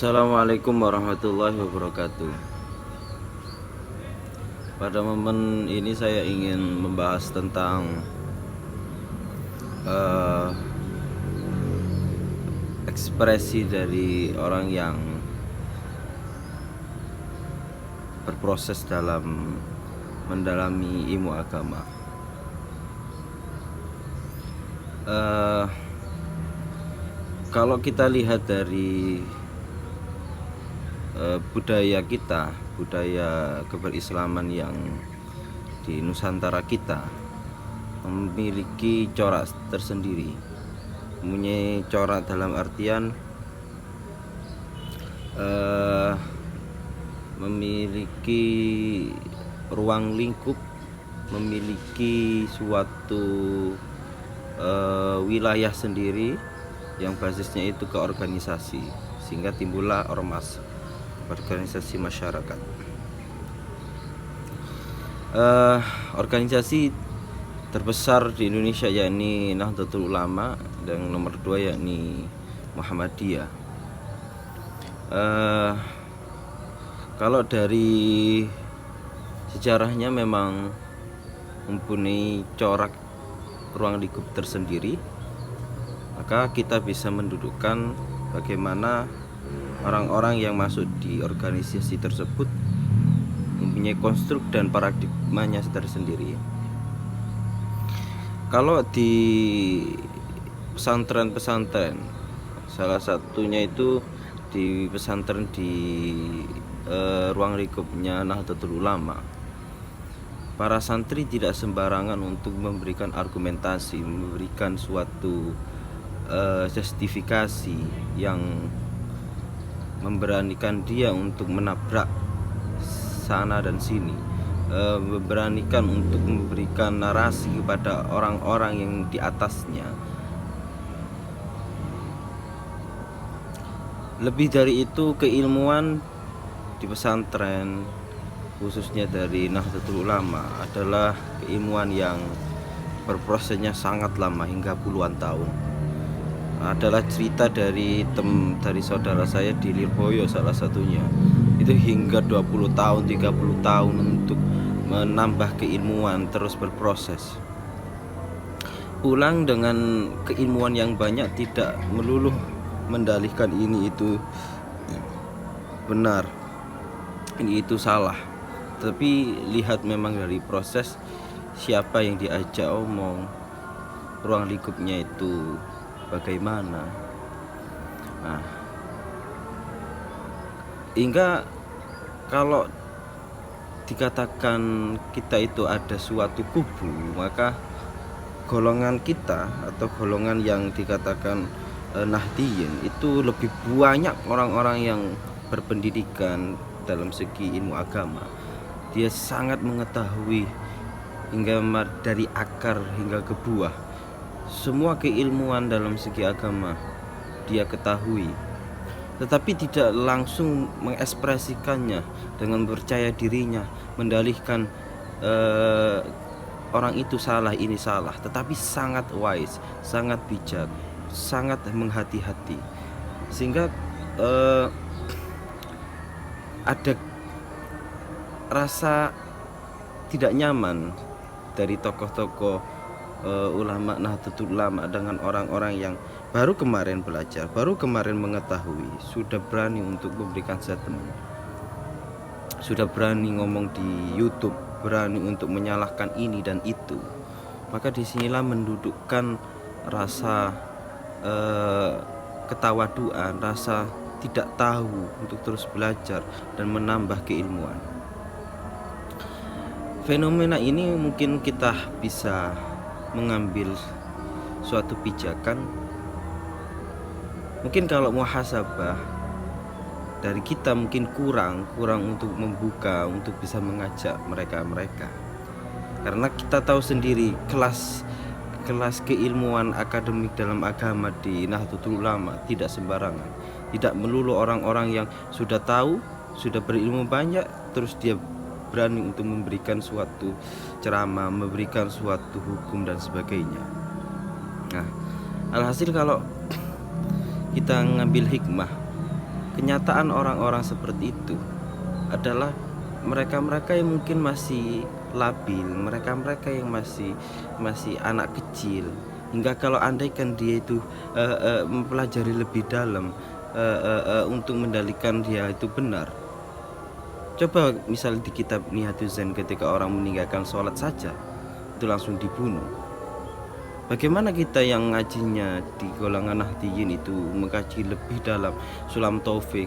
Assalamualaikum warahmatullahi wabarakatuh. Pada momen ini saya ingin membahas tentang ekspresi dari orang yang berproses dalam mendalami ilmu agama. Kalau kita lihat dari budaya kita, budaya keberislaman yang di Nusantara kita memiliki corak tersendiri. Mempunyai corak dalam artian memiliki ruang lingkup, memiliki suatu wilayah sendiri yang basisnya itu ke organisasi, sehingga timbullah ormas, organisasi masyarakat. Organisasi terbesar di Indonesia yakni Nahdlatul Ulama, dan nomor 2 yakni Muhammadiyah. Kalau dari sejarahnya memang mempunyai corak ruang lingkup tersendiri, maka kita bisa mendudukkan bagaimana orang-orang yang masuk di organisasi tersebut mempunyai konstruk dan paradigmanya tersendiri. Kalau di pesantren-pesantren, salah satunya itu di pesantren di ruang lingkupnya Nahdlatul Ulama, para santri tidak sembarangan untuk memberikan argumentasi, memberikan suatu justifikasi yang memberanikan dia untuk menabrak sana dan sini, memberanikan untuk memberikan narasi kepada orang-orang yang di atasnya. Lebih dari itu, keilmuan di pesantren, khususnya dari Nahdlatul Ulama, adalah keilmuan yang berprosesnya sangat lama, hingga puluhan tahun. Adalah cerita dari saudara saya di Lirboyo salah satunya, itu hingga 20 tahun 30 tahun untuk menambah keilmuan, terus berproses. Pulang dengan keilmuan yang banyak tidak melulu mendalihkan ini itu benar, ini itu salah, tapi lihat memang dari proses siapa yang diajak omong, ruang lingkupnya itu bagaimana. Nah, hingga kalau dikatakan kita itu ada suatu kubu, maka golongan kita atau golongan yang dikatakan Nahdiyin itu lebih banyak orang-orang yang berpendidikan dalam segi ilmu agama. Dia sangat mengetahui hingga dari akar hingga ke buah. Semua keilmuan dalam segi agama dia ketahui, tetapi tidak langsung mengekspresikannya dengan percaya dirinya, mendalihkan orang itu salah, ini salah, tetapi sangat wise, sangat bijak, sangat menghati-hati, sehingga ada rasa tidak nyaman dari tokoh-tokoh ulama Nahdlatul Ulama dengan orang-orang yang baru kemarin belajar, baru kemarin mengetahui, sudah berani untuk memberikan statement, sudah berani ngomong di YouTube, berani untuk menyalahkan ini dan itu. Maka disinilah mendudukkan rasa ketawaduan, rasa tidak tahu untuk terus belajar dan menambah keilmuan. Fenomena ini mungkin kita bisa mengambil suatu pijakan. Mungkin kalau muhasabah dari kita mungkin kurang untuk membuka, untuk bisa mengajak mereka, karena kita tahu sendiri kelas keilmuan akademik dalam agama di Nahdlatul Ulama tidak sembarangan, tidak melulu orang-orang yang sudah tahu, sudah berilmu banyak terus dia berani untuk memberikan suatu ceramah, memberikan suatu hukum dan sebagainya. Nah, alhasil kalau kita ngambil hikmah kenyataan orang-orang seperti itu adalah mereka-mereka yang mungkin masih labil, mereka-mereka yang masih anak kecil, hingga kalau andaikan dia itu mempelajari lebih dalam untuk mendalikan dia itu benar. Coba misal di kitab Nihatul Zain, ketika orang meninggalkan sholat saja itu langsung dibunuh. Bagaimana kita yang ngajinya di golongan Nahdiyin itu mengkaji lebih dalam Sulam Taufik,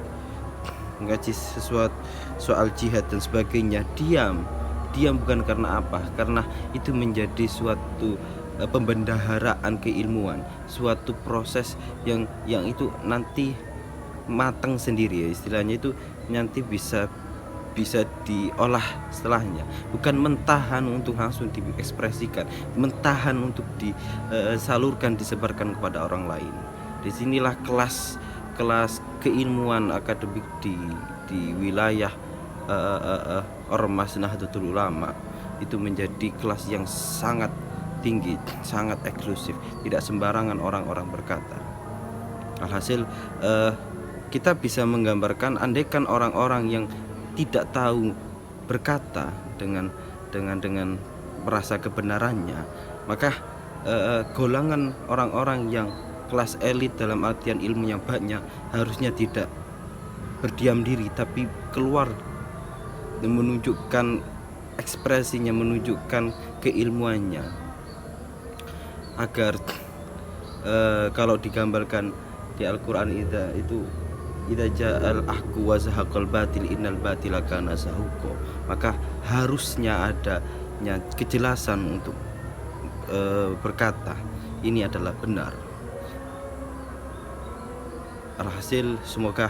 mengkaji sesuatu soal jihad dan sebagainya, diam bukan karena apa? Karena itu menjadi suatu pembendaharaan keilmuan, suatu proses yang itu nanti matang sendiri ya, istilahnya itu nanti bisa diolah setelahnya, bukan mentahan untuk langsung diekspresikan, mentahan untuk disalurkan, disebarkan kepada orang lain. Disinilah kelas keilmuan akademik di wilayah Ormas Nahdlatul Ulama itu menjadi kelas yang sangat tinggi, sangat eksklusif, tidak sembarangan orang-orang berkata. Alhasil kita bisa menggambarkan, andaikan orang-orang yang tidak tahu berkata dengan merasa kebenarannya, maka golongan orang-orang yang kelas elit dalam artian ilmu yang banyak harusnya tidak berdiam diri, tapi keluar dan menunjukkan ekspresinya, menunjukkan keilmuannya, agar kalau digambarkan di Al-Quran itu idza ja'al ahqu wa zahaqal batil innal batila kana zahuqa, maka harusnya adanya kejelasan untuk berkata ini adalah benar. Alhasil semoga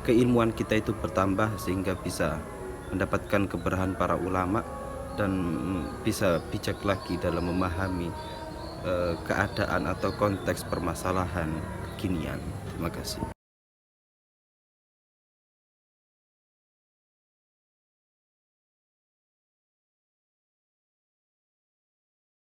keilmuan kita itu bertambah sehingga bisa mendapatkan keberahan para ulama dan bisa bijak lagi dalam memahami keadaan atau konteks permasalahan kekinian. Terima kasih.